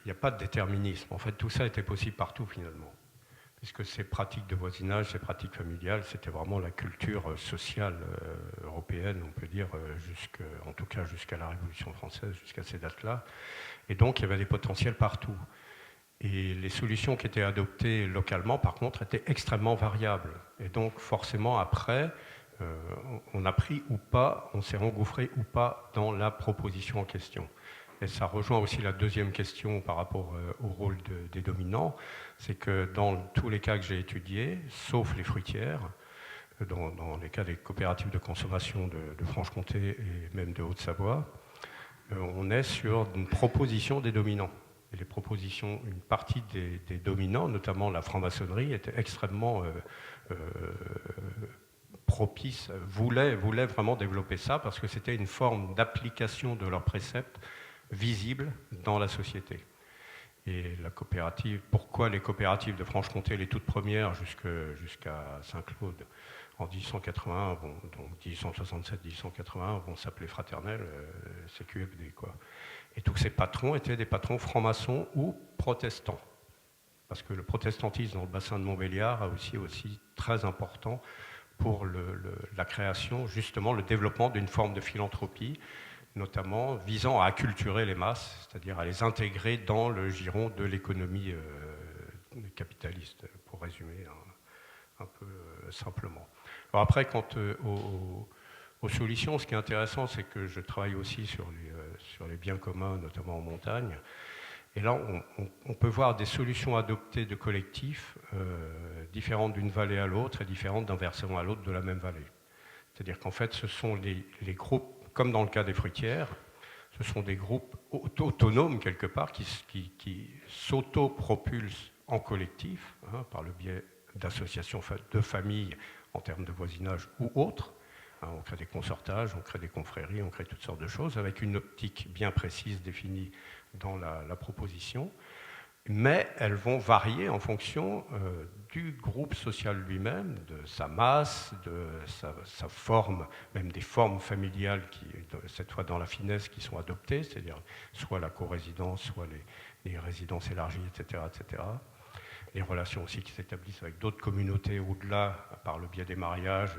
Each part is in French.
n'y a pas de déterminisme. En fait, tout ça était possible partout, finalement. Puisque ces pratiques de voisinage, ces pratiques familiales, c'était vraiment la culture sociale européenne, on peut dire, en tout cas jusqu'à la Révolution française, jusqu'à ces dates-là. Et donc, il y avait des potentiels partout. Et les solutions qui étaient adoptées localement, par contre, étaient extrêmement variables. Et donc, forcément, après, on a pris ou pas, on s'est engouffré ou pas dans la proposition en question. Et ça rejoint aussi la deuxième question par rapport au rôle des dominants, c'est que dans tous les cas que j'ai étudiés, sauf les fruitières, dans les cas des coopératives de consommation de Franche-Comté et même de Haute-Savoie, on est sur une proposition des dominants. Et les propositions, une partie des dominants, notamment la franc-maçonnerie, était extrêmement propice, voulait vraiment développer ça parce que c'était une forme d'application de leurs préceptes visible dans la société. Et la coopérative, pourquoi les coopératives de Franche-Comté, les toutes premières jusqu'à Saint-Claude en 1881, donc 1867-1881, vont s'appeler fraternelles, CQFD, quoi. Et tous ces patrons étaient des patrons francs-maçons ou protestants. Parce que le protestantisme dans le bassin de Montbéliard a aussi très important pour la création, justement, le développement d'une forme de philanthropie, notamment visant à acculturer les masses, c'est-à-dire à les intégrer dans le giron de l'économie capitaliste, pour résumer un peu simplement. Alors après, quant aux solutions, ce qui est intéressant, c'est que je travaille aussi sur les biens communs, notamment en montagne. Et là, on peut voir des solutions adoptées de collectifs différentes d'une vallée à l'autre et différentes d'un versant à l'autre de la même vallée. C'est-à-dire qu'en fait, ce sont les groupes, comme dans le cas des fruitières, ce sont des groupes autonomes quelque part qui s'auto-propulsent en collectif, par le biais d'associations de familles en termes de voisinage ou autres. On crée des consortages, on crée des confréries, on crée toutes sortes de choses avec une optique bien précise définie dans la proposition. Mais elles vont varier en fonction du groupe social lui-même, de sa masse, de sa forme, même des formes familiales qui, cette fois dans la finesse, qui sont adoptées, c'est-à-dire soit la co-résidence, soit les résidences élargies, etc., etc. Les relations aussi qui s'établissent avec d'autres communautés au-delà, par le biais des mariages,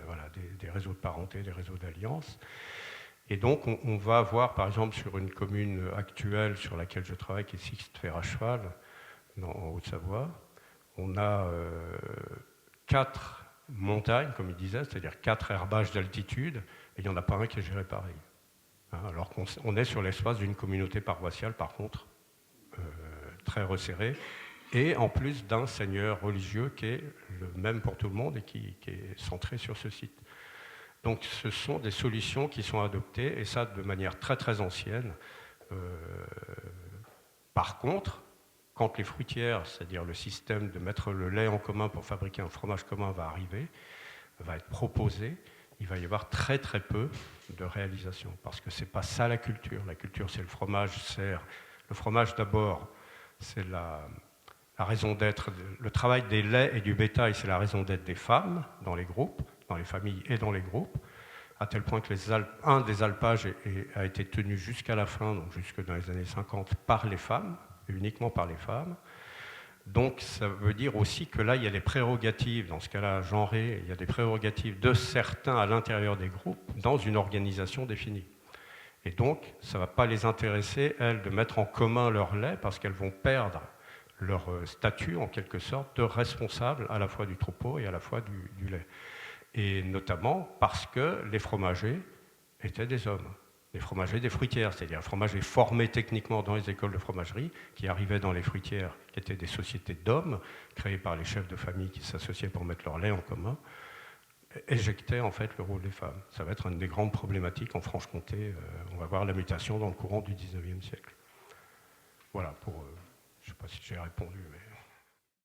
voilà, des réseaux de parenté, des réseaux d'alliances. Et donc, on va avoir, par exemple, sur une commune actuelle sur laquelle je travaille, qui est Sixte-Fer-à-Cheval, en Haute-Savoie, on a 4 montagnes, comme il disait, c'est-à-dire 4 herbages d'altitude, et il n'y en a pas un qui est géré pareil. Alors qu'on est sur l'espace d'une communauté paroissiale, par contre, très resserrée, et en plus d'un seigneur religieux qui est le même pour tout le monde et qui est centré sur ce site. Donc ce sont des solutions qui sont adoptées, et ça de manière très très ancienne. Par contre, quand les fruitières, c'est-à-dire le système de mettre le lait en commun pour fabriquer un fromage commun va arriver, va être proposé, il va y avoir très très peu de réalisation, parce que ce n'est pas ça la culture. La culture, c'est le fromage, le fromage d'abord, c'est la raison d'être, le travail des laits et du bétail, c'est la raison d'être des femmes dans les groupes, dans les familles et dans les groupes, à tel point que un des alpages a été tenu jusqu'à la fin, donc jusque dans les années 50, par les femmes, uniquement par les femmes. Donc ça veut dire aussi que là, il y a des prérogatives, dans ce cas-là genrées, il y a des prérogatives de certains à l'intérieur des groupes dans une organisation définie. Et donc, ça ne va pas les intéresser, elles, de mettre en commun leur lait, parce qu'elles vont perdre leur statut, en quelque sorte, de responsable à la fois du troupeau et à la fois du lait. Et notamment parce que les fromagers étaient des hommes. Les fromagers des fruitières, c'est-à-dire les fromagers formés techniquement dans les écoles de fromagerie, qui arrivaient dans les fruitières, qui étaient des sociétés d'hommes, créées par les chefs de famille qui s'associaient pour mettre leur lait en commun, éjectaient en fait le rôle des femmes. Ça va être une des grandes problématiques en Franche-Comté. On va voir la mutation dans le courant du 19e siècle. Voilà, je ne sais pas si j'ai répondu, mais...